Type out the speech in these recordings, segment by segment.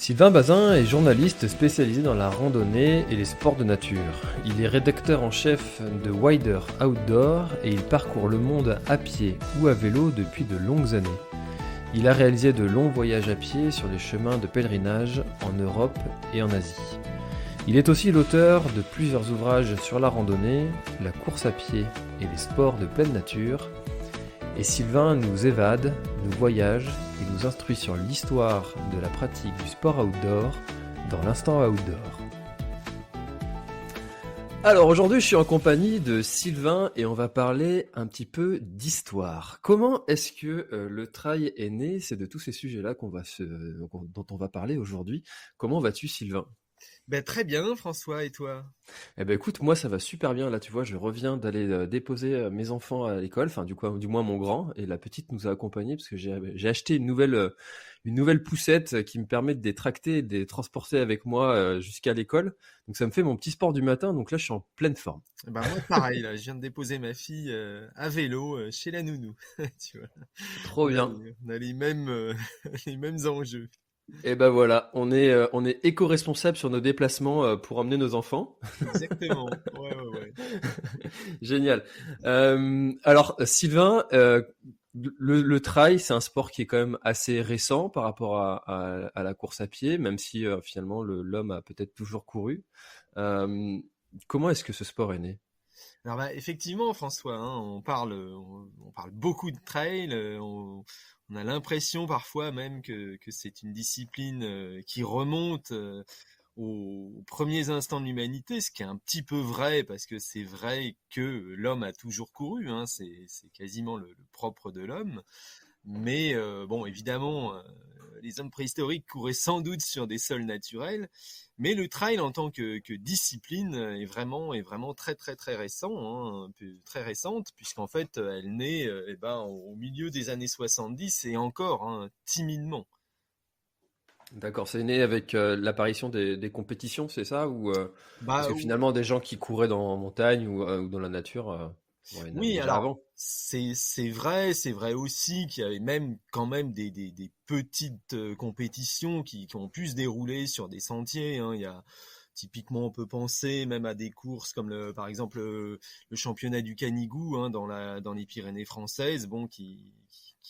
Sylvain Bazin est journaliste spécialisé dans la randonnée et les sports de nature. Il est rédacteur en chef de Wider Outdoor et il parcourt le monde à pied ou à vélo depuis de longues années. Il a réalisé de longs voyages à pied sur les chemins de pèlerinage en Europe et en Asie. Il est aussi l'auteur de plusieurs ouvrages sur la randonnée, la course à pied et les sports de pleine nature. Et Sylvain nous évade, nous voyage et nous instruit sur l'histoire de la pratique du sport outdoor dans l'instant outdoor. Alors aujourd'hui je suis en compagnie de Sylvain et on va parler un petit peu d'histoire. Comment est-ce que le trail est né? C'est de tous ces sujets-là dont on va parler aujourd'hui. Comment vas-tu Sylvain? Ben, très bien, François, et toi? Eh ben écoute, moi ça va super bien. Là, tu vois, je reviens d'aller déposer mes enfants à l'école, enfin du moins mon grand, et la petite nous a accompagnés parce que j'ai acheté une nouvelle poussette qui me permet de les tracter et de les transporter avec moi jusqu'à l'école. Donc ça me fait mon petit sport du matin. Donc là, je suis en pleine forme. Ben, moi, pareil, là, je viens de déposer ma fille à vélo chez la nounou. Tu vois, Trop bien. on a les mêmes, les mêmes enjeux. Et ben voilà, on est éco-responsable sur nos déplacements pour emmener nos enfants. Exactement. Ouais, ouais, ouais. Génial. Alors, Sylvain, le trail, c'est un sport qui est quand même assez récent par rapport à la course à pied, même si finalement l'homme a peut-être toujours couru. Euh, Comment est-ce que ce sport est né? Alors, bah, effectivement, François, hein, on parle beaucoup de trail. On a l'impression parfois même que c'est une discipline qui remonte aux premiers instants de l'humanité, ce qui est un petit peu vrai, parce que c'est vrai que l'homme a toujours couru, hein, c'est quasiment le propre de l'homme. Mais bon, évidemment, les hommes préhistoriques couraient sans doute sur des sols naturels, mais le trail en tant que discipline est vraiment très très très récent, hein, très récente, puisqu'en fait elle naît eh ben, au milieu des années 70 et encore hein, timidement. D'accord, c'est né avec l'apparition des compétitions, c'est ça? Parce Bah, que finalement, des gens qui couraient dans la montagne ou dans la nature, bon, il y en avait oui, déjà alors avant. c'est vrai aussi qu'il y avait même quand même des petites compétitions qui ont pu se dérouler sur des sentiers, hein. Il y a typiquement on peut penser même à des courses comme par exemple le championnat du Canigou hein, dans les Pyrénées françaises, bon qui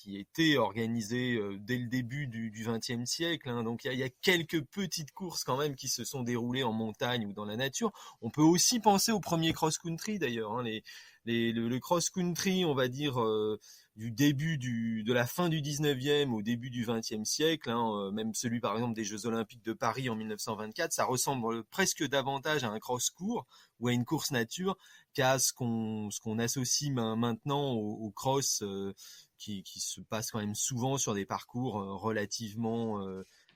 était organisé dès le début du XXe siècle. Hein. Donc il y a quelques petites courses quand même qui se sont déroulées en montagne ou dans la nature. On peut aussi penser au premier cross-country d'ailleurs. Hein, le cross-country, on va dire, du début de la fin du 19e au début du 20e siècle, hein, même celui par exemple des Jeux Olympiques de Paris en 1924, ça ressemble presque davantage à un cross-court ou à une course nature qu'à ce qu'on associe maintenant au cross qui se passe quand même souvent sur des parcours relativement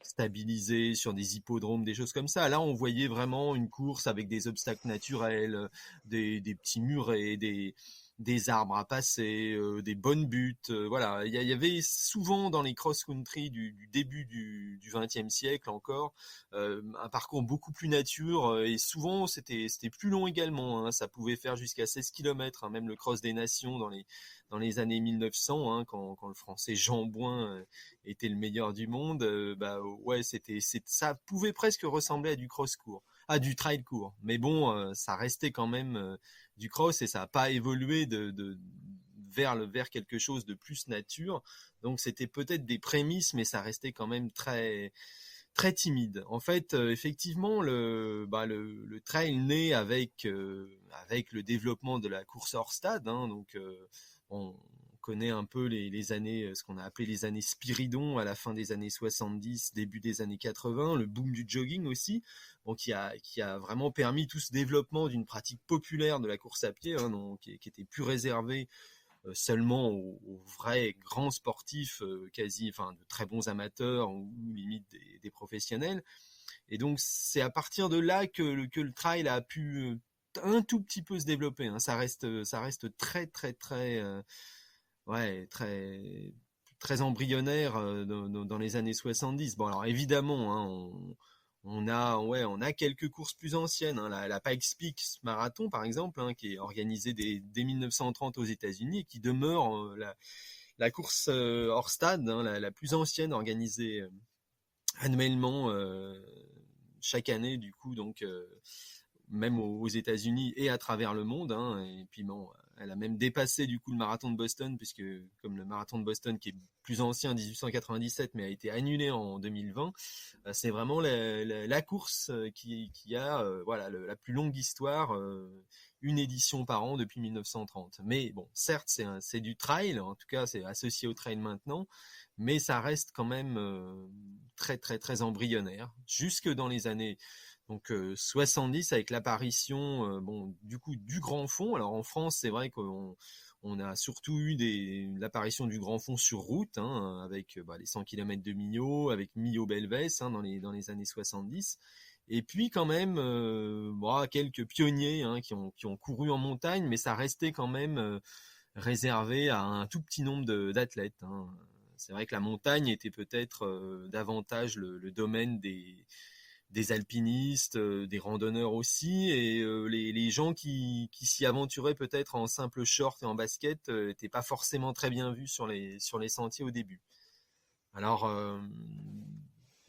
stabilisés, sur des hippodromes, des choses comme ça. Là, on voyait vraiment une course avec des obstacles naturels, des petits murets, des arbres à passer, des bonnes buttes. Voilà, il y avait souvent dans les cross-country du début du XXe siècle encore un parcours beaucoup plus nature et souvent c'était plus long également. Hein, ça pouvait faire jusqu'à 16 km, hein, même le cross des nations dans les années 1900, hein, quand le français Jean Bouin était le meilleur du monde. Bah ouais, ça pouvait presque ressembler à du cross court, à du trail court. Mais bon, ça restait quand même du cross et ça n'a pas évolué vers quelque chose de plus nature. Donc c'était peut-être des prémices, mais ça restait quand même très très timide. En fait, effectivement, le trail naît avec le développement de la course hors stade. Hein, donc, on connaît un peu les années, ce qu'on a appelé les années Spiridon à la fin des années 70, début des années 80, le boom du jogging aussi, bon, qui a vraiment permis tout ce développement d'une pratique populaire de la course à pied, hein, donc, qui était plus réservée seulement aux vrais grands sportifs, quasi, enfin, de très bons amateurs ou limite des professionnels. Et donc, c'est à partir de là que le trail a pu un tout petit peu se développer. Hein. Ça reste très, très, très, ouais, très, très embryonnaire dans les années 70. Bon, alors évidemment, hein, on a quelques courses plus anciennes. Hein, la Pikes Peak Marathon, par exemple, hein, qui est organisée dès 1930 aux États-Unis et qui demeure la course hors stade, hein, la plus ancienne organisée annuellement chaque année du coup donc même aux États-Unis et à travers le monde. Hein, et puis bon, elle a même dépassé du coup le marathon de Boston, puisque comme le marathon de Boston qui est plus ancien, 1897, mais a été annulé en 2020, c'est vraiment la course qui a voilà la plus longue histoire, une édition par an depuis 1930. Mais bon, certes, c'est du trail, en tout cas c'est associé au trail maintenant, mais ça reste quand même très très très embryonnaire, jusque dans les années donc 70 avec l'apparition bon du coup du grand fond. Alors en France, c'est vrai qu'on a surtout eu l'apparition du grand fond sur route, hein, avec les 100 km de Millau, avec Millau-Belvès hein, dans les années 70. Et puis quand même quelques pionniers hein, qui ont couru en montagne, mais ça restait quand même réservé à un tout petit nombre d'athlètes. Hein. C'est vrai que la montagne était peut-être davantage le domaine des alpinistes, des randonneurs aussi, et les gens qui s'y aventuraient peut-être en simple short et en basket n'étaient pas forcément très bien vus sur les sentiers au début. Alors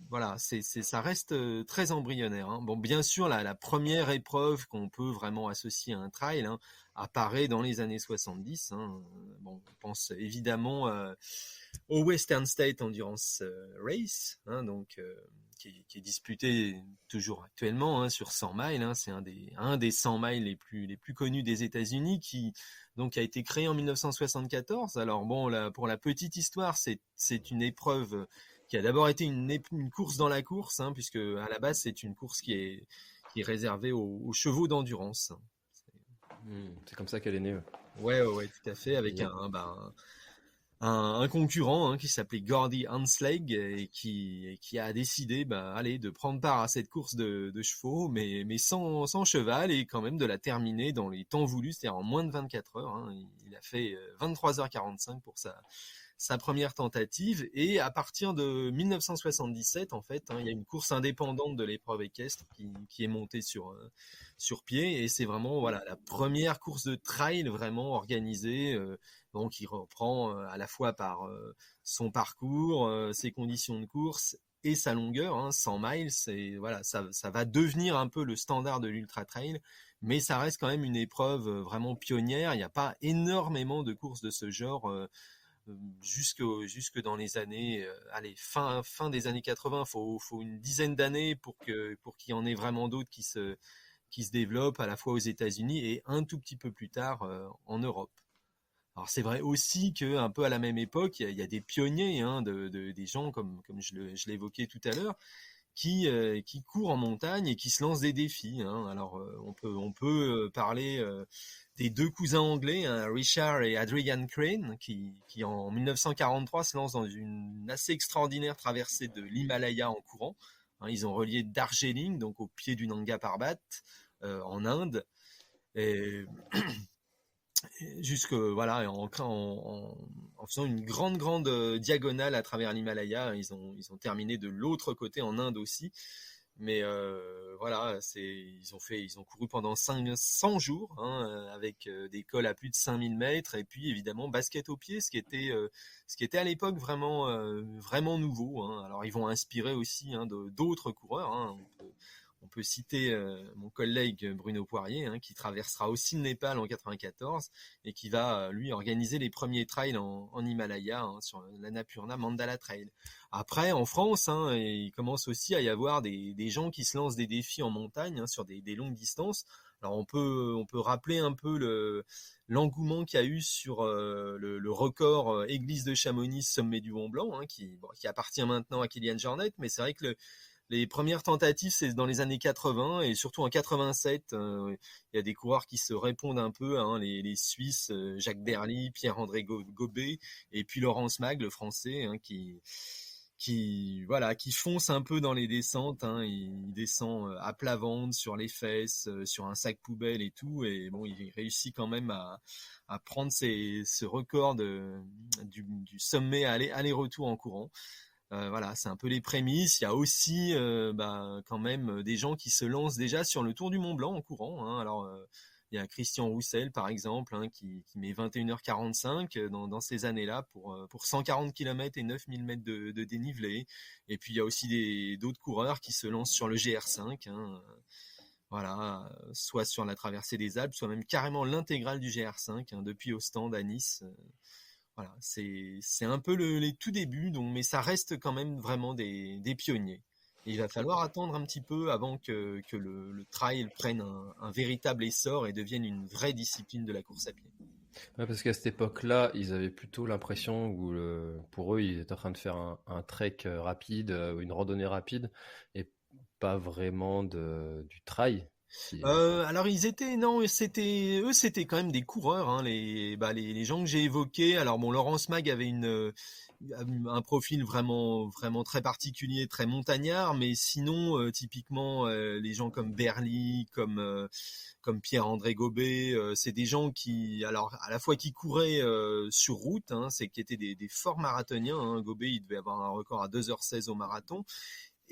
voilà, ça reste très embryonnaire. Hein. Bon, bien sûr, la première épreuve qu'on peut vraiment associer à un trail hein, apparaît dans les années 70. Hein. Bon, on pense évidemment au Western State Endurance Race, hein, donc qui est disputé toujours actuellement hein, sur 100 miles. Hein, c'est un des 100 miles les plus connus des États-Unis qui donc a été créé en 1974. Alors bon, pour la petite histoire, c'est une épreuve qui a d'abord été une course dans la course, hein, puisque à la base c'est une course qui est réservée aux chevaux d'endurance. C'est comme ça qu'elle est née. Ouais, ouais, ouais, tout à fait, avec un concurrent hein, qui s'appelait Gordy Hanslag et qui a décidé allez, de prendre part à cette course de chevaux, mais sans cheval et quand même de la terminer dans les temps voulus, c'est-à-dire en moins de 24 heures. Hein. Il a fait 23h45 pour sa première tentative et à partir de 1977 en fait hein, il y a une course indépendante de l'épreuve équestre qui est montée sur pied et c'est vraiment voilà la première course de trail vraiment organisée donc qui reprend à la fois par son parcours, ses conditions de course et sa longueur, hein, 100 miles, et voilà, ça va devenir un peu le standard de l'ultra trail, mais ça reste quand même une épreuve vraiment pionnière. Il n'y a pas énormément de courses de ce genre jusque dans les années, allez, fin des années 80. Faut une dizaine d'années pour qu'il y en ait vraiment d'autres qui se développent à la fois aux États-Unis et un tout petit peu plus tard en Europe. Alors c'est vrai aussi que un peu à la même époque, il y a des pionniers, hein, des gens comme je l'évoquais tout à l'heure, qui courent en montagne et qui se lancent des défis. Hein. Alors on peut parler des deux cousins anglais, hein, Richard et Adrian Crane, qui en 1943 se lancent dans une assez extraordinaire traversée de l'Himalaya en courant. Hein, ils ont relié Darjeeling, donc au pied du Nanga Parbat, en Inde. Et jusque voilà en faisant une grande diagonale à travers l'Himalaya, ils ont terminé de l'autre côté en Inde aussi. Mais voilà, ils ont couru pendant 100 jours hein, avec des cols à plus de 5000 mètres et puis évidemment basket au pied, ce qui était à l'époque vraiment nouveau. Hein. Alors ils vont inspirer aussi hein, d'autres coureurs. Hein. On peut citer mon collègue Bruno Poirier, hein, qui traversera aussi le Népal en 94 et qui va lui organiser les premiers trails en Himalaya hein, sur l'Annapurna Mandala Trail. Après, en France, hein, il commence aussi à y avoir des gens qui se lancent des défis en montagne hein, sur des longues distances. Alors on peut rappeler un peu l'engouement qu'il y a eu sur le record Église de Chamonix Sommet du Mont Blanc, hein, qui appartient maintenant à Kilian Jornet, mais c'est vrai que les premières tentatives, c'est dans les années 80 et surtout en 87, il y a des coureurs qui se répondent un peu, hein, les Suisses, Jacques Berly, Pierre-André Gobet et puis Laurence Mag, le Français, hein, qui fonce un peu dans les descentes. Hein, il descend à plat ventre, sur les fesses, sur un sac poubelle et tout, et bon, il réussit quand même à prendre ce record du sommet aller-retour en courant. Voilà, c'est un peu les prémices. Il y a aussi quand même des gens qui se lancent déjà sur le Tour du Mont Blanc en courant. Hein. Alors Il y a Christian Roussel, par exemple, hein, qui met 21h45 dans ces années-là pour 140 km et 9000 mètres de dénivelé. Et puis, il y a aussi d'autres coureurs qui se lancent sur le GR5, hein, voilà, soit sur la traversée des Alpes, soit même carrément l'intégrale du GR5, hein, depuis Ostende à Nice. Voilà, c'est un peu les tout débuts, donc, mais ça reste quand même vraiment des pionniers. Et il va falloir attendre un petit peu avant que le trail prenne un véritable essor et devienne une vraie discipline de la course à pied. Ouais, parce qu'à cette époque-là, ils avaient plutôt l'impression où pour eux, ils étaient en train de faire un trek rapide, ou une randonnée rapide, et pas vraiment du trail. Alors ils étaient, non, c'était quand même des coureurs, hein, les gens que j'ai évoqués. Alors bon, Laurence Mag avait un profil vraiment très particulier, très montagnard, mais sinon, typiquement, les gens comme Berly, comme Pierre-André Gobet, c'est des gens qui, alors à la fois qui couraient sur route, hein, c'est qui étaient des forts marathoniens. Hein. Gobet, il devait avoir un record à 2h16 au marathon.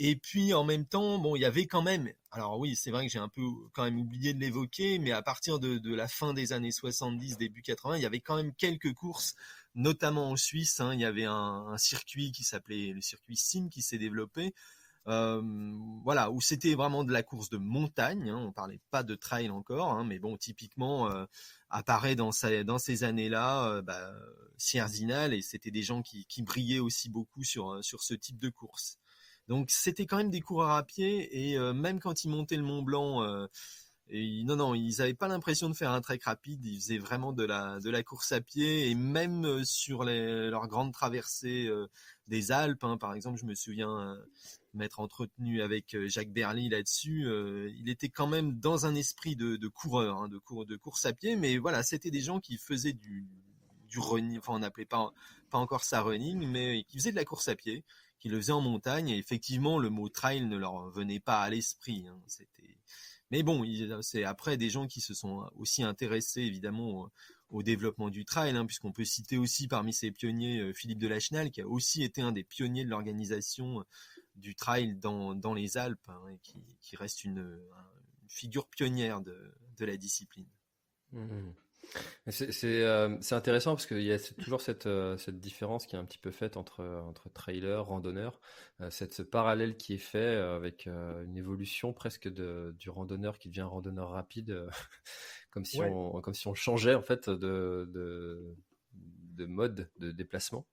Et puis en même temps, bon, il y avait quand même, alors oui, c'est vrai que j'ai un peu quand même oublié de l'évoquer, mais à partir de la fin des années 70, début 80, il y avait quand même quelques courses, notamment en Suisse, hein, il y avait un circuit qui s'appelait le circuit Sim qui s'est développé, euh, voilà, où c'était vraiment de la course de montagne, hein, on parlait pas de trail encore, hein, mais bon, typiquement, apparaît dans ces années-là, Sierzinal, et c'était des gens qui brillaient aussi beaucoup sur ce type de course. Donc c'était quand même des coureurs à pied et même quand ils montaient le Mont Blanc, non, ils n'avaient pas l'impression de faire un trek rapide. Ils faisaient vraiment de la course à pied et même sur leurs grandes traversées des Alpes. Hein, par exemple, je me souviens m'être entretenu avec Jacques Berly là-dessus. Il était quand même dans un esprit de coureur, hein, de course à pied, mais voilà, c'était des gens qui faisaient du running. Enfin, on n'appelait pas encore ça running, mais qui faisaient de la course à pied, qui le faisaient en montagne. Et effectivement, le mot trail ne leur venait pas à l'esprit. Hein. Mais bon, c'est après des gens qui se sont aussi intéressés évidemment au développement du trail, hein, puisqu'on peut citer aussi parmi ces pionniers Philippe de Lachenal, qui a aussi été un des pionniers de l'organisation du trail dans les Alpes, hein, et qui reste une figure pionnière de la discipline. Mhm. C'est intéressant parce qu'il y a toujours cette différence qui est un petit peu faite entre trailer, randonneur, ce parallèle qui est fait avec une évolution presque du randonneur qui devient un randonneur rapide, Ouais. comme si on changeait en fait de mode de déplacement.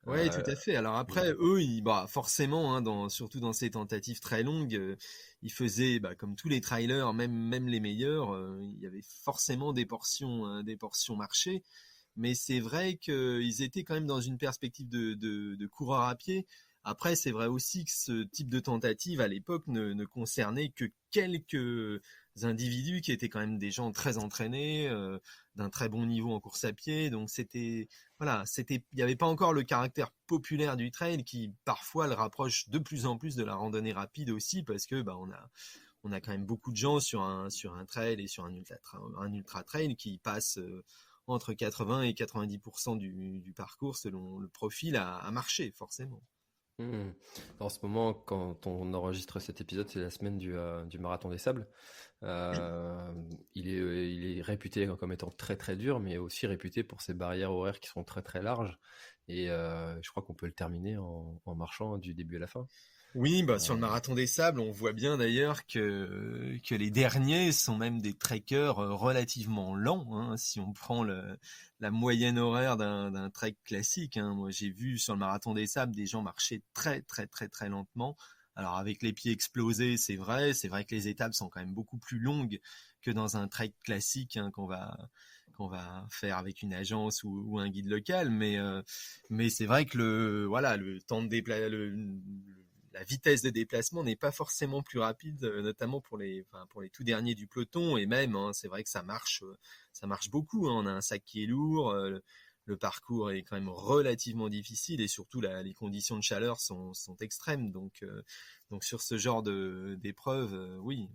Ouais, tout Euh, à fait. Alors et- après, eux, forcément, hein, surtout dans ces tentatives très longues, ils faisaient, comme tous les trailers, même les meilleurs, il y avait forcément des portions marché. Mais c'est vrai qu'ils étaient quand même dans une perspective de coureur à pied. Après, c'est vrai aussi que ce type de tentative, à l'époque, ne concernait que quelques individus qui étaient quand même des gens très entraînés, d'un très bon niveau en course à pied. Donc voilà, il n'y avait pas encore le caractère populaire du trail qui parfois le rapproche de plus en plus de la randonnée rapide aussi, parce que on a quand même beaucoup de gens sur un trail et sur un ultra trail qui passent entre 80 et 90% du parcours selon le profil à marcher forcément. Hmm. En ce moment, quand on enregistre cet épisode, c'est la semaine du Marathon des Sables. Euh, il est réputé comme étant très très dur, mais aussi réputé pour ses barrières horaires qui sont très très larges. Et je crois qu'on peut le terminer en marchant du début à la fin. Oui, sur le Euh, marathon des sables, on voit bien d'ailleurs que les derniers sont même des trekkers relativement lents, hein, si on prend la moyenne horaire d'un trek classique. Hein. Moi, j'ai vu sur le marathon des sables des gens marcher très très très très lentement. Alors avec les pieds explosés, c'est vrai que les étapes sont quand même beaucoup plus longues que dans un trek classique, hein, qu'on va faire avec une agence ou un guide local, mais c'est vrai que le temps de la vitesse de déplacement n'est pas forcément plus rapide, notamment pour les tout derniers du peloton. Et même, hein, c'est vrai que ça marche beaucoup. Hein. On a un sac qui est lourd, le parcours est quand même relativement difficile et surtout les conditions de chaleur sont extrêmes. Donc sur ce genre d'épreuve, oui,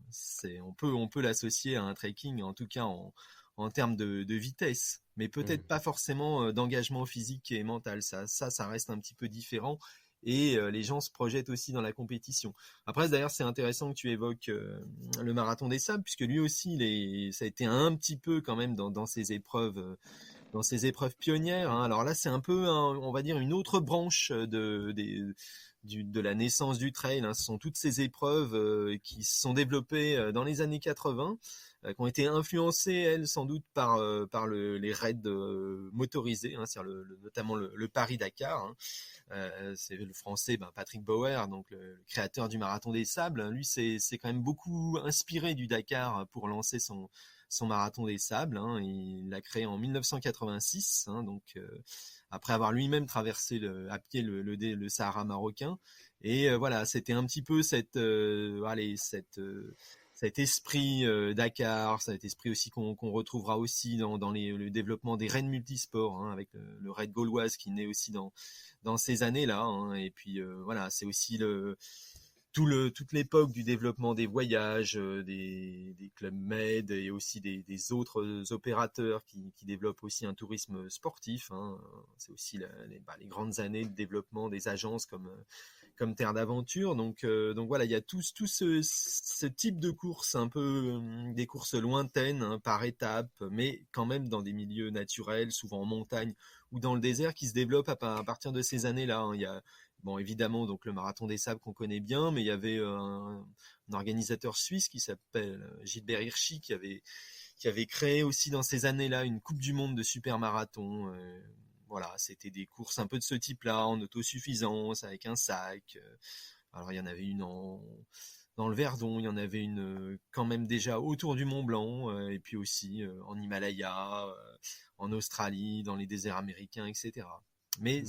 on peut l'associer à un trekking, en tout cas en termes de vitesse, mais hmm. peut-être pas forcément d'engagement physique et mental. Ça reste un petit peu différent. et les gens se projettent aussi dans la compétition. Après, d'ailleurs, c'est intéressant que tu évoques le marathon des sables, puisque lui aussi, ça a été un petit peu quand même dans ces épreuves. Dans ces épreuves pionnières, hein. Alors là, c'est un peu, on va dire, une autre branche de la naissance du trail, hein. Ce sont toutes ces épreuves qui se sont développées dans les années 80, qui ont été influencées, elles, sans doute par les raids motorisés, hein, c'est-à-dire notamment le Paris-Dakar, hein. C'est le français Patrick Bauer, donc le créateur du marathon des sables. Lui, c'est quand même beaucoup inspiré du Dakar pour lancer son marathon des sables, hein. Il l'a créé en 1986, hein, donc après avoir lui-même traversé à pied le Sahara marocain. Et voilà, c'était un petit peu cet esprit Dakar, cet esprit aussi qu'on retrouvera aussi dans le développement des raids multisports, hein, avec le raid gauloise qui naît aussi dans ces années-là, hein. Et puis voilà, c'est aussi toute l'époque du développement des voyages, des clubs med et aussi des autres opérateurs qui développent aussi un tourisme sportif, hein. C'est aussi les grandes années de développement des agences comme Terre d'Aventure. Donc voilà, il y a tout ce type de courses, un peu des courses lointaines, hein, par étapes, mais quand même dans des milieux naturels, souvent en montagne ou dans le désert, qui se développent à partir de ces années-là, hein. Il y a Bon, évidemment, donc le marathon des sables qu'on connaît bien, mais il y avait un organisateur suisse qui s'appelle Gilbert Hirschi qui avait créé aussi dans ces années-là une Coupe du Monde de super marathon. Voilà, c'était des courses un peu de ce type-là, en autosuffisance, avec un sac. Alors, il y en avait une dans le Verdon, il y en avait une quand même déjà autour du Mont Blanc, et puis aussi en Himalaya, en Australie, dans les déserts américains, etc. Mais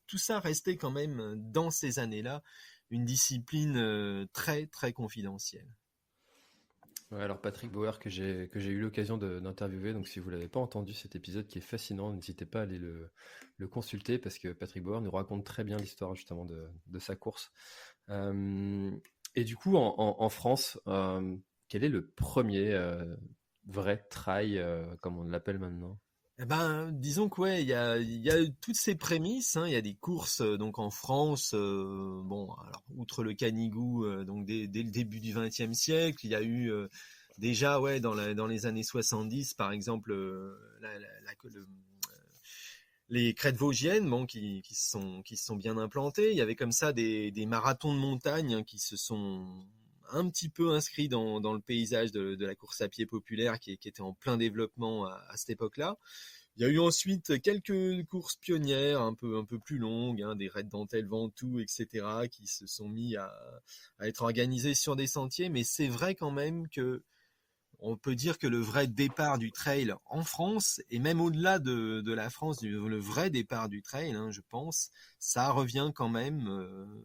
tout ça restait quand même, dans ces années-là, une discipline très, très confidentielle. Ouais, alors Patrick Bauer que j'ai eu l'occasion d'interviewer, donc si vous l'avez pas entendu cet épisode qui est fascinant, n'hésitez pas à aller le consulter parce que Patrick Bauer nous raconte très bien l'histoire justement de sa course. Et du coup en France, quel est le premier vrai trail comme on l'appelle maintenant? Eh ben, disons que ouais, il y a toutes ces prémices, hein. Il y a des courses donc en France. Bon, alors outre le Canigou, donc dès le début du XXe siècle, il y a eu déjà ouais dans les années 70, par exemple, les crêtes vosgiennes, bon, qui se sont bien implantées. Il y avait comme ça des marathons de montagne, hein, qui se sont un petit peu inscrits dans le paysage de la course à pied populaire qui était en plein développement à cette époque-là. Il y a eu ensuite quelques courses pionnières un peu plus longues, hein, des raids dentelle Ventoux, etc., qui se sont mis à être organisés sur des sentiers. Mais c'est vrai quand même que on peut dire que le vrai départ du trail en France, et même au-delà de la France, le vrai départ du trail, hein, je pense, ça revient quand même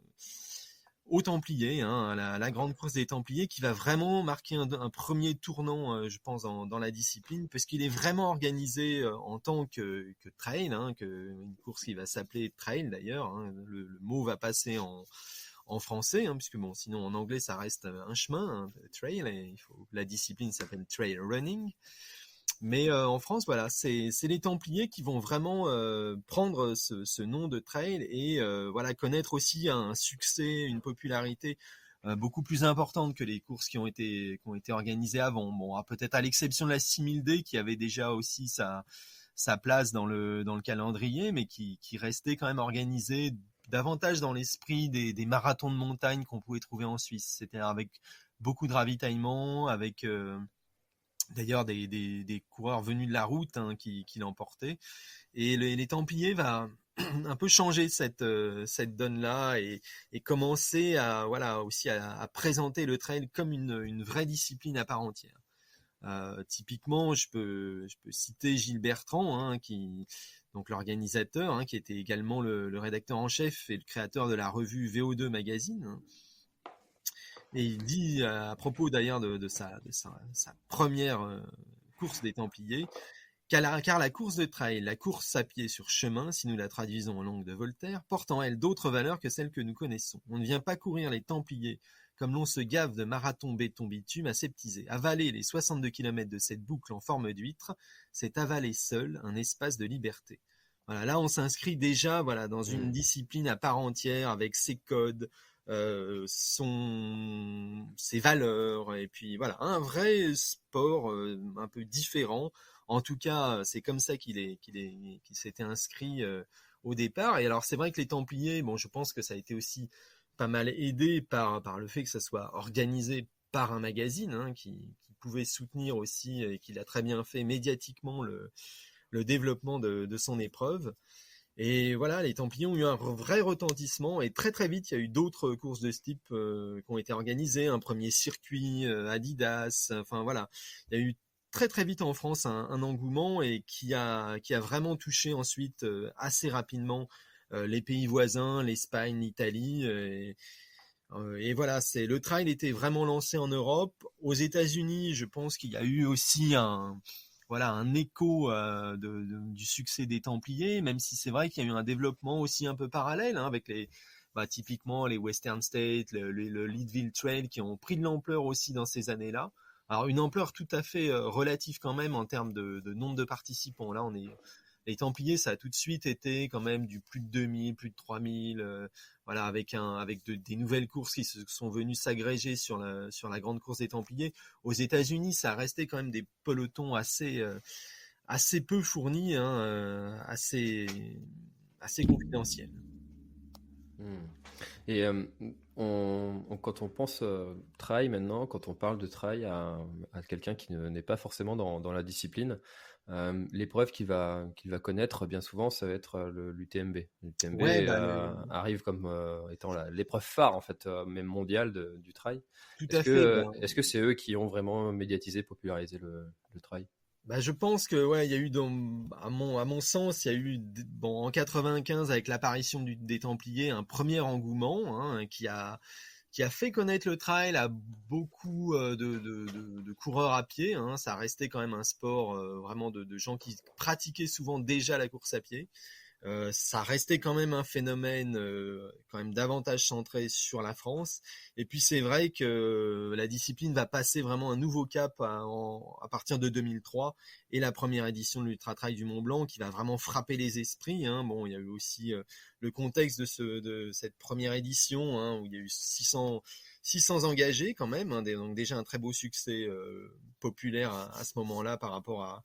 aux Templiers, hein, à la grande course des Templiers, qui va vraiment marquer un premier tournant, je pense, dans la discipline, parce qu'il est vraiment organisé en tant que trail, hein, une course qui va s'appeler trail d'ailleurs, hein. Le mot va passer en français, hein, puisque bon, sinon en anglais ça reste un chemin, hein, trail, et la discipline s'appelle trail running. Mais en France, voilà, c'est les Templiers qui vont vraiment prendre ce nom de trail et voilà, connaître aussi un succès, une popularité beaucoup plus importante que les courses qui ont été organisées avant. Bon, peut-être à l'exception de la 6000D qui avait déjà aussi sa place dans le calendrier, mais qui restait quand même organisée davantage dans l'esprit des marathons de montagne qu'on pouvait trouver en Suisse. C'était avec beaucoup de ravitaillement, avec d'ailleurs des coureurs venus de la route, hein, qui l'emportaient. Et les Templiers va un peu changer cette donne-là et commencer voilà, aussi à présenter le trail comme une vraie discipline à part entière. Typiquement, je peux citer Gilles Bertrand, hein, donc l'organisateur, hein, qui était également le rédacteur en chef et le créateur de la revue VO2 Magazine, hein. Et il dit à propos d'ailleurs de sa première course des Templiers, car la course de trail, la course à pied sur chemin, si nous la traduisons en langue de Voltaire, porte en elle d'autres valeurs que celles que nous connaissons. On ne vient pas courir les Templiers comme l'on se gave de marathon béton bitume aseptisé. Avaler les 62 km de cette boucle en forme d'huître, c'est avaler seul un espace de liberté. Voilà, là, on s'inscrit déjà, voilà, dans une Hmm. discipline à part entière avec ses codes, ses valeurs, et puis voilà, un vrai sport un peu différent. En tout cas, c'est comme ça qu'il s'était inscrit au départ. Et alors, c'est vrai que les Templiers, bon, je pense que ça a été aussi pas mal aidé par le fait que ça soit organisé par un magazine hein, qui pouvait soutenir aussi et qui l'a très bien fait médiatiquement le développement de son épreuve. Et voilà, les Templiers ont eu un vrai retentissement et très très vite, il y a eu d'autres courses de ce type qui ont été organisées, un premier circuit Adidas, enfin voilà, il y a eu très très vite en France un engouement et qui a vraiment touché ensuite assez rapidement les pays voisins, l'Espagne, l'Italie. Et voilà, c'est le trail était vraiment lancé en Europe. Aux États-Unis, je pense qu'il y a eu aussi voilà, un écho du succès des Templiers, même si c'est vrai qu'il y a eu un développement aussi un peu parallèle hein, avec typiquement les Western States, le Leadville Trail qui ont pris de l'ampleur aussi dans ces années-là. Alors une ampleur tout à fait relative quand même en termes de nombre de participants. Là, les Templiers, ça a tout de suite été quand même du plus de 2000, plus de 3000, voilà, avec des nouvelles courses qui se sont venues s'agréger sur la grande course des Templiers. Aux États-Unis, ça a resté quand même des pelotons assez peu fournis, hein, assez confidentiels. Hmm. Et quand on pense trail maintenant, quand on parle de trail à quelqu'un qui n'est pas forcément dans la discipline, l'épreuve qu'il va connaître bien souvent, ça va être l'UTMB. L'UTMB Ouais, bah, arrive comme étant l'épreuve phare en fait, même mondiale du trail. tout à fait. Bah, Est-ce que c'est eux qui ont vraiment médiatisé, popularisé le trail? je pense que ouais, il y a eu à mon sens, il y a eu bon en 95 avec l'apparition des Templiers un premier engouement hein, qui a fait connaître le trail à beaucoup de coureurs à pied. Hein. Ça restait quand même un sport vraiment de gens qui pratiquaient souvent déjà la course à pied. Ça restait quand même un phénomène quand même davantage centré sur la France. Et puis c'est vrai que la discipline va passer vraiment un nouveau cap à partir de 2003 et la première édition de l'Ultra Trail du Mont Blanc qui va vraiment frapper les esprits. Hein. Bon, il y a eu aussi le contexte de cette première édition hein, où il y a eu 600 engagés quand même, hein, donc déjà un très beau succès populaire à ce moment-là par rapport à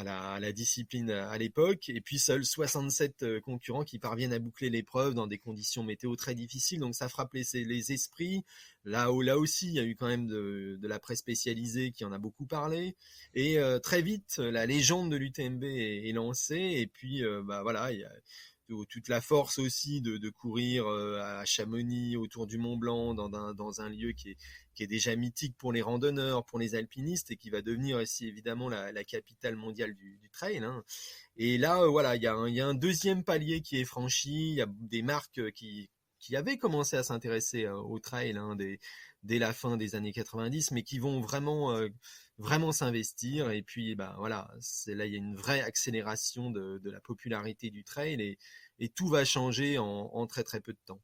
la discipline à l'époque. Et puis seuls 67 concurrents qui parviennent à boucler l'épreuve dans des conditions météo très difficiles. Donc ça frappe les esprits. Là aussi, il y a eu quand même de la presse spécialisée qui en a beaucoup parlé. Et très vite, la légende de l'UTMB est lancée. Et puis, voilà, il y a toute la force aussi de courir à Chamonix, autour du Mont Blanc, dans un lieu qui est déjà mythique pour les randonneurs, pour les alpinistes, et qui va devenir aussi évidemment la capitale mondiale du trail. Hein. Et là, voilà, il y a un deuxième palier qui est franchi. Il y a des marques qui avaient commencé à s'intéresser au trail hein, dès la fin des années 90, mais qui vont vraiment s'investir. Et puis, voilà, là, il y a une vraie accélération de la popularité du trail et tout va changer en très très peu de temps.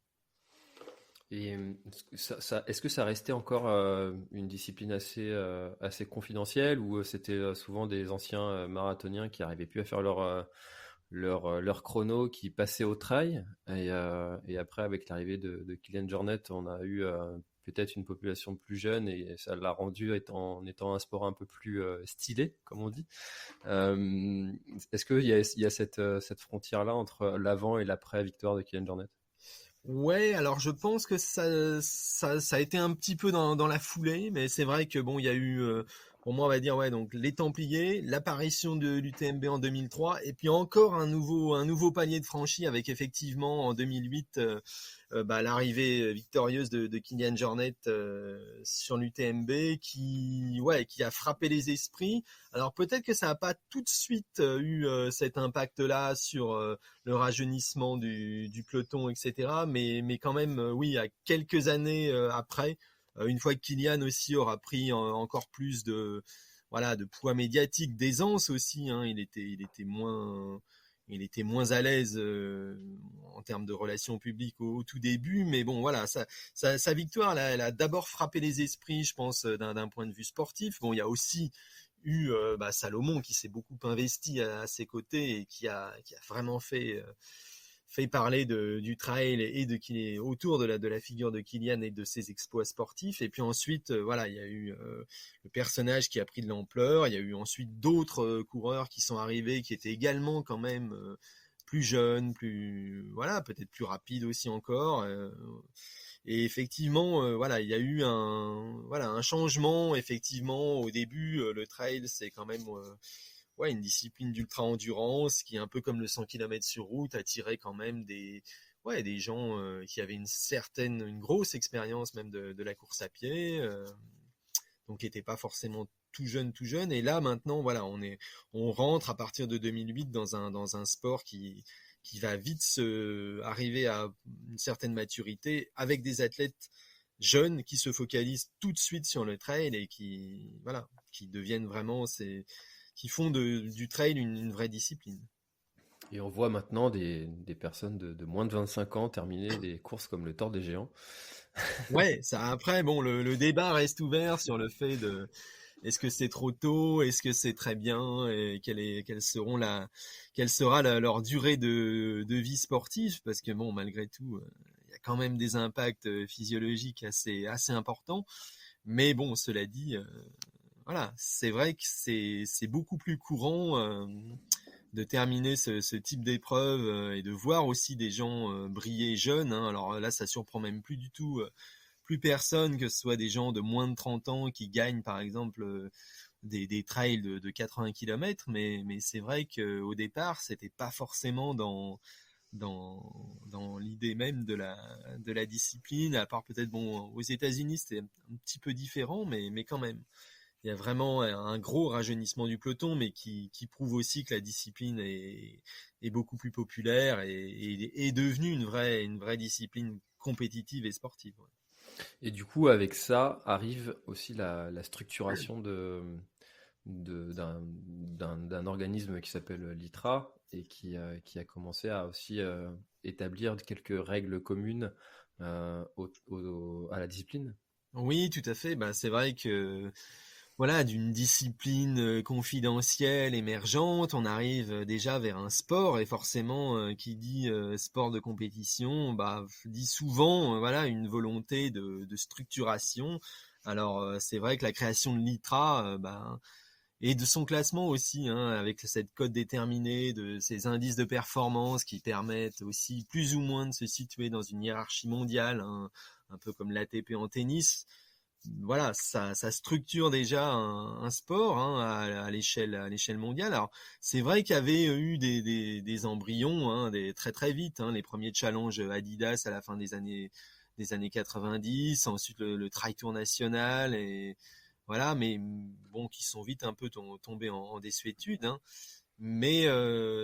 Et est-ce que ça restait encore une discipline assez confidentielle ou c'était souvent des anciens marathoniens qui n'arrivaient plus à faire leur chrono, qui passaient au trail et après, avec l'arrivée de Kylian Jornet, on a eu peut-être une population plus jeune et ça l'a rendu en étant un sport un peu plus stylé, comme on dit. Euh, Est-ce qu'il y a cette frontière-là entre l'avant et l'après victoire de Kylian Jornet? Ouais, alors je pense que ça a été un petit peu dans la foulée, mais c'est vrai que bon, il y a eu, pour moi, on va dire, ouais, donc les Templiers, l'apparition de l'UTMB en 2003, et puis encore un nouveau palier de franchi avec effectivement en 2008 l'arrivée victorieuse de Kylian Jornet sur l'UTMB qui a frappé les esprits. Alors peut-être que ça n'a pas tout de suite eu cet impact-là sur le rajeunissement du peloton, etc. Mais quand même, oui, à quelques années après, une fois que Kylian aussi aura pris encore plus voilà, de poids médiatique, d'aisance aussi, hein, il était moins à l'aise en termes de relations publiques au tout début, mais bon, voilà, sa victoire, elle a d'abord frappé les esprits, je pense, d'un point de vue sportif. Bon, il y a aussi eu Salomon qui s'est beaucoup investi à ses côtés et qui a vraiment fait parler du trail et de qui est autour de la figure de Kilian et de ses exploits sportifs. Et puis ensuite, il y a eu le personnage qui a pris de l'ampleur. Il y a eu ensuite d'autres coureurs qui sont arrivés, qui étaient également quand même plus jeunes, peut-être plus rapides aussi encore. Et effectivement, il y a eu un changement. Effectivement, au début, le trail, c'est quand même une discipline d'ultra-endurance qui, un peu comme le 100 km sur route, attirait quand même des gens qui avaient une grosse expérience même de la course à pied, donc qui n'étaient pas forcément tout jeunes. Et là, maintenant, on rentre à partir de 2008 dans un sport qui va vite arriver à une certaine maturité avec des athlètes jeunes qui se focalisent tout de suite sur le trail et qui deviennent vraiment qui font du trail une vraie discipline. Et on voit maintenant des personnes de moins de 25 ans terminer des courses comme le Tour des Géants. Ouais, ça après, bon, le débat reste ouvert sur le fait de est-ce que c'est trop tôt, est-ce que c'est très bien, et quelle sera leur durée de vie sportive, parce que bon, malgré tout, il y a quand même des impacts physiologiques assez importants. Mais bon, cela dit, c'est vrai que c'est beaucoup plus courant de terminer ce type d'épreuve et de voir aussi des gens briller jeunes, hein. Alors là, ça surprend même plus du tout plus personne, que ce soit des gens de moins de 30 ans qui gagnent par exemple des trails de 80 km, mais c'est vrai qu'au départ, c'était pas forcément dans l'idée même de la discipline, à part peut-être, bon, aux États-Unis, c'était un petit peu différent, mais quand même. Il y a vraiment un gros rajeunissement du peloton, mais qui prouve aussi que la discipline est beaucoup plus populaire et est devenue une vraie discipline compétitive et sportive. Ouais. Et du coup, avec ça arrive aussi la structuration d'un organisme qui s'appelle l'ITRA et qui a commencé à aussi établir quelques règles communes à la discipline. Oui, tout à fait. C'est vrai que d'une discipline confidentielle, émergente, on arrive déjà vers un sport, et forcément, qui dit sport de compétition, dit souvent une volonté de structuration. Alors c'est vrai que la création de l'ITRA, et de son classement aussi, hein, avec cette cote déterminée, de ces indices de performance qui permettent aussi plus ou moins de se situer dans une hiérarchie mondiale, hein, un peu comme l'ATP en tennis. Ça structure déjà un sport, hein, à l'échelle mondiale. Alors c'est vrai qu'il y avait eu des embryons, hein, très très vite, hein, les premiers challenges Adidas à la fin des années 90, ensuite le Tri Tour national, et mais bon, qui sont vite un peu tombés en désuétude, hein. Mais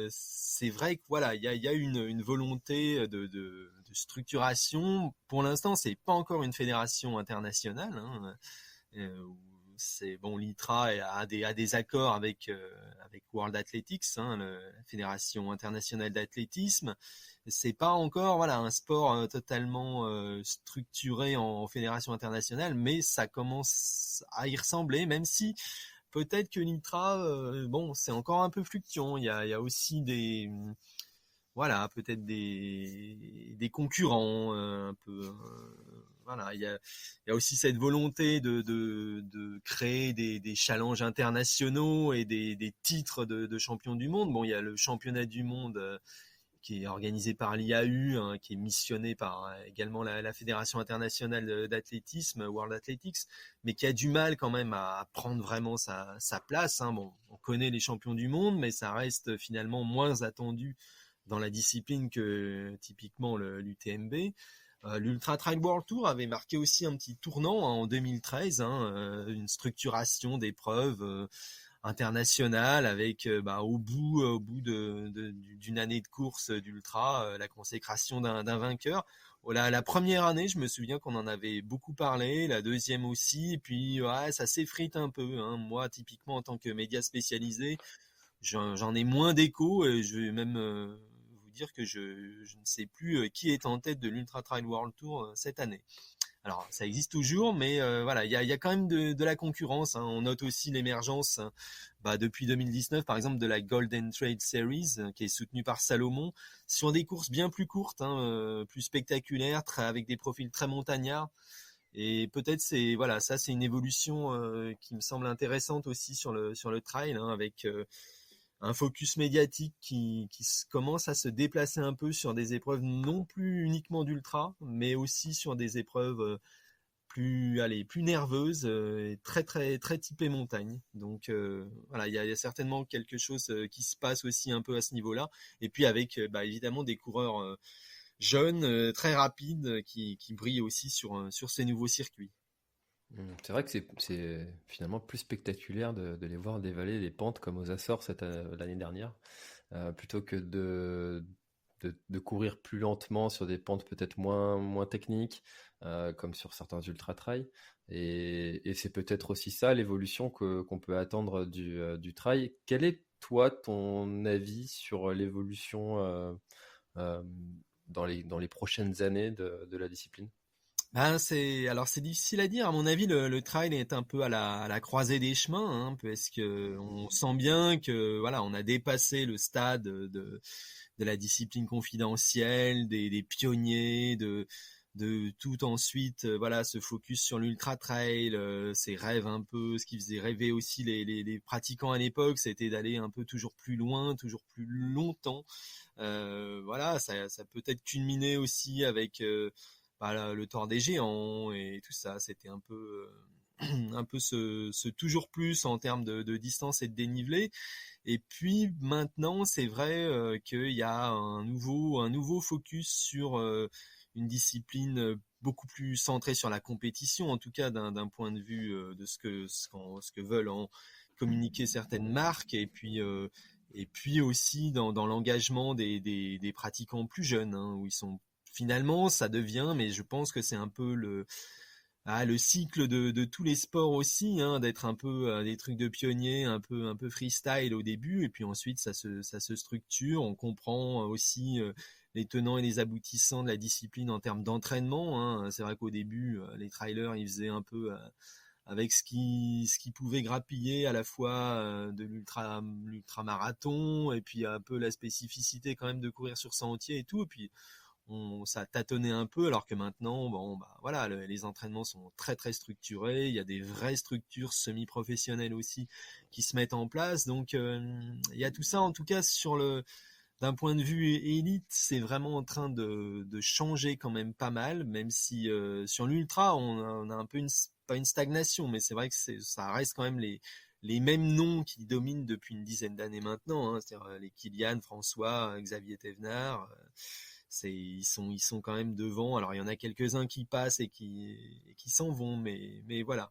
c'est vrai que il y a une volonté de structuration. Pour l'instant, c'est pas encore une fédération internationale, hein. C'est bon, l'ITRA a des accords avec World Athletics, hein, la fédération internationale d'athlétisme. C'est pas encore un sport totalement structuré en fédération internationale, mais ça commence à y ressembler, même si peut-être que l'ITRA, c'est encore un peu fluctuant. Il y a aussi peut-être des concurrents un peu. Il y a aussi cette volonté de créer des challenges internationaux et des titres de champion du monde. Bon, il y a le championnat du monde qui est organisé par l'IAU, hein, qui est missionné par également la Fédération internationale d'athlétisme, World Athletics, mais qui a du mal quand même à prendre vraiment sa place, hein. Bon, on connaît les champions du monde, mais ça reste finalement moins attendu dans la discipline que typiquement l'UTMB. L'Ultra Trail World Tour avait marqué aussi un petit tournant, hein, en 2013, hein, une structuration d'épreuves internationale avec au bout d'une année de course d'ultra, la consécration d'un vainqueur. La première année, je me souviens qu'on en avait beaucoup parlé, la deuxième aussi, et puis ça s'effrite un peu, hein. Moi, typiquement, en tant que média spécialisé, j'en ai moins d'écho, et je vais même vous dire que je ne sais plus qui est en tête de l'Ultra Trail World Tour cette année. Alors, ça existe toujours, mais voilà, il y a quand même de la concurrence, hein. On note aussi l'émergence, hein, depuis 2019, par exemple, de la Golden Trail Series, qui est soutenue par Salomon, sur des courses bien plus courtes, hein, plus spectaculaires, avec des profils très montagnards. Et peut-être c'est voilà, ça c'est une évolution qui me semble intéressante aussi sur le trail, hein, avec un focus médiatique qui commence à se déplacer un peu sur des épreuves non plus uniquement d'ultra, mais aussi sur des épreuves plus nerveuses et très très très typées montagne. Donc voilà, il y a certainement quelque chose qui se passe aussi un peu à ce niveau-là. Et puis avec évidemment des coureurs jeunes, très rapides, qui brillent aussi sur ces nouveaux circuits. C'est vrai que c'est finalement plus spectaculaire de les voir dévaler les pentes comme aux Açores l'année dernière, plutôt que de courir plus lentement sur des pentes peut-être moins techniques, comme sur certains ultra-trails. Et c'est peut-être aussi ça l'évolution qu'on peut attendre du trail. Quel est, toi, ton avis sur l'évolution euh, dans les prochaines années de la discipline? C'est difficile à dire. À mon avis, le trail est un peu à la croisée des chemins, hein, parce que on sent bien que voilà, on a dépassé le stade de la discipline confidentielle, des pionniers, de tout ensuite, voilà, se focus sur l'ultra trail, ces rêves un peu, ce qui faisait rêver aussi les pratiquants à l'époque, c'était d'aller un peu toujours plus loin, toujours plus longtemps. Voilà, ça peut être culminé aussi avec le Tour des Géants et tout ça. C'était un peu un peu ce toujours plus en termes de distance et de dénivelé. Et puis maintenant, c'est vrai qu'il y a un nouveau focus sur une discipline beaucoup plus centrée sur la compétition, en tout cas d'un point de vue de ce que veulent en communiquer certaines marques, et puis aussi dans l'engagement des pratiquants plus jeunes, hein, où ils sont finalement, ça devient, mais je pense que c'est un peu le cycle de tous les sports aussi, hein, d'être un peu des trucs de pionniers, un peu freestyle au début, et puis ensuite ça se structure. On comprend aussi les tenants et les aboutissants de la discipline en termes d'entraînement, hein. C'est vrai qu'au début, les trailers, ils faisaient un peu avec ce qui pouvait grappiller à la fois de l'ultra marathon, et puis un peu la spécificité quand même de courir sur sentier et tout, et puis ça tâtonnait un peu, alors que maintenant, bon, voilà, les entraînements sont très très structurés. Il y a des vraies structures semi-professionnelles aussi qui se mettent en place. Donc, il y a tout ça, en tout cas, d'un point de vue élite, c'est vraiment en train de changer quand même pas mal, même si sur l'ultra, on a un peu pas une stagnation, mais c'est vrai que ça reste quand même les mêmes noms qui dominent depuis une dizaine d'années maintenant, hein, c'est-à-dire les Kilian, François, Xavier Thévenard. Ils sont quand même devant. Alors il y en a quelques-uns qui passent et qui s'en vont, mais voilà.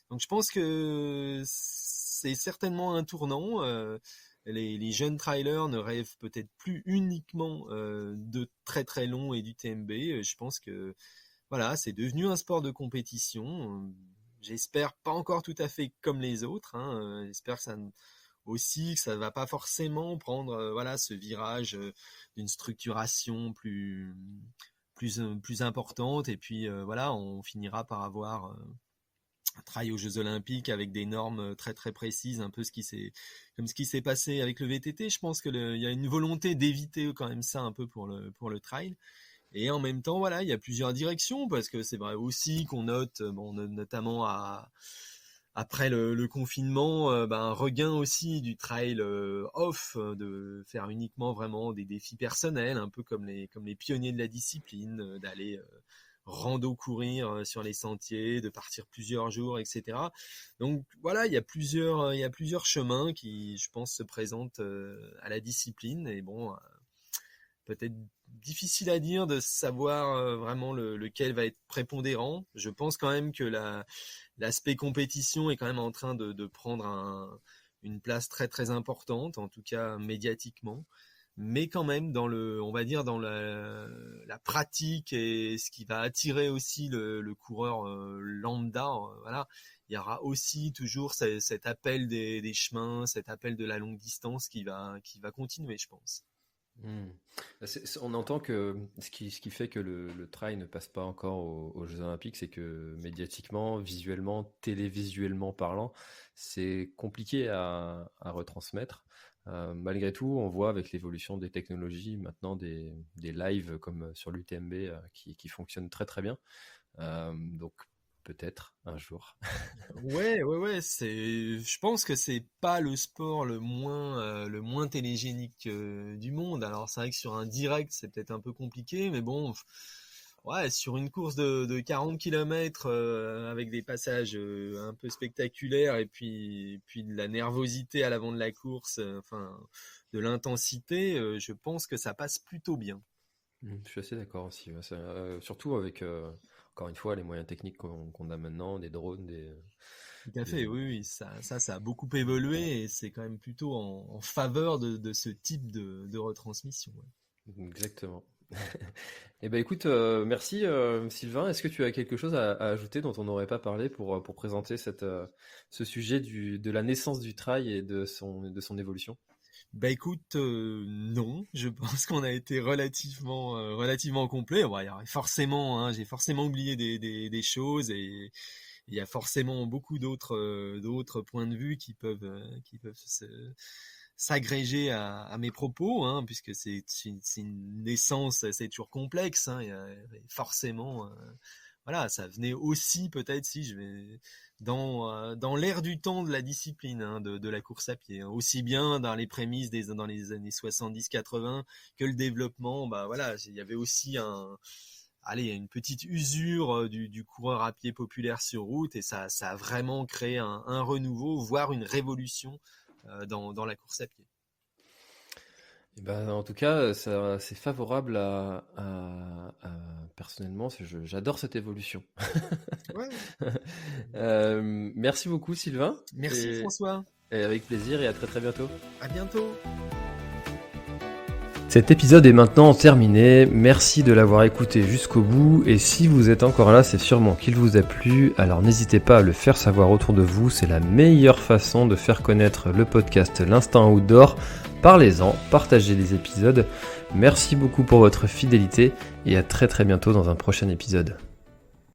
Donc je pense que c'est certainement un tournant. Les jeunes trailers ne rêvent peut-être plus uniquement de très très long et du TMB. Je pense que voilà, c'est devenu un sport de compétition. J'espère pas encore tout à fait comme les autres, hein. J'espère que ça va pas forcément prendre voilà, ce virage d'une structuration plus importante, et puis voilà, on finira par avoir un trail aux Jeux Olympiques avec des normes très très précises, un peu comme ce qui s'est passé avec le VTT. Je pense il y a une volonté d'éviter quand même ça un peu pour le trail. Et en même temps, voilà, il y a plusieurs directions, parce que c'est vrai aussi qu'on note, bon, notamment après le confinement, un regain aussi du trail off, de faire uniquement vraiment des défis personnels, un peu comme les pionniers de la discipline, d'aller rando courir sur les sentiers, de partir plusieurs jours, etc. Donc voilà, il y a plusieurs chemins qui, je pense, se présentent à la discipline. Et bon, peut-être difficile à dire de savoir vraiment lequel va être prépondérant. Je pense quand même que l'aspect compétition est quand même en train de prendre une place très très importante, en tout cas médiatiquement. Mais quand même, on va dire dans la pratique, et ce qui va attirer aussi le coureur lambda, voilà, il y aura aussi toujours cet appel des chemins, cet appel de la longue distance qui va continuer, je pense. On entend que ce qui fait que le trail ne passe pas encore aux Jeux Olympiques, c'est que médiatiquement, visuellement, télévisuellement parlant, c'est compliqué à retransmettre. Malgré tout, on voit avec l'évolution des technologies maintenant des lives comme sur l'UTMB qui fonctionnent très très bien. Donc peut-être un jour. Ouais, je pense que c'est pas le sport le moins télégénique du monde. Alors c'est vrai que sur un direct, c'est peut-être un peu compliqué, mais bon, ouais, sur une course de 40 km avec des passages un peu spectaculaires et puis de la nervosité à l'avant de la course, enfin de l'intensité, je pense que ça passe plutôt bien. Je suis assez d'accord aussi. Ouais, surtout avec, encore une fois, les moyens techniques qu'on a maintenant, des drones, Tout à fait, des- oui, oui, ça a beaucoup évolué et c'est quand même plutôt en faveur de ce type de retransmission. Ouais. Exactement. Eh ben écoute, merci Sylvain. Est-ce que tu as quelque chose à ajouter dont on n'aurait pas parlé pour présenter ce sujet de la naissance du trail et de son évolution? Bah écoute, non, je pense qu'on a été relativement complet. Bon, forcément, hein, j'ai forcément oublié des choses et il y a forcément beaucoup d'autres points de vue qui peuvent s'agréger à mes propos, hein, puisque c'est une naissance, c'est toujours complexe, hein, forcément, voilà, ça venait aussi peut-être si je vais dans l'air du temps de la discipline, hein, de la course à pied, hein, aussi bien dans les prémices dans les années 70-80 que le développement, bah voilà, il y avait aussi une petite usure du coureur à pied populaire sur route et ça a vraiment créé un renouveau, voire une révolution dans la course à pied. Eh ben, en tout cas, ça, c'est favorable personnellement, j'adore cette évolution. Ouais. Merci beaucoup Sylvain Merci et, François, et avec plaisir et à très très bientôt. à bientôt. Cet épisode est maintenant terminé, merci de l'avoir écouté jusqu'au bout et si vous êtes encore là c'est sûrement qu'il vous a plu, alors n'hésitez pas à le faire savoir autour de vous, c'est la meilleure façon de faire connaître le podcast L'Instant Outdoor, parlez-en, partagez les épisodes, merci beaucoup pour votre fidélité et à très très bientôt dans un prochain épisode.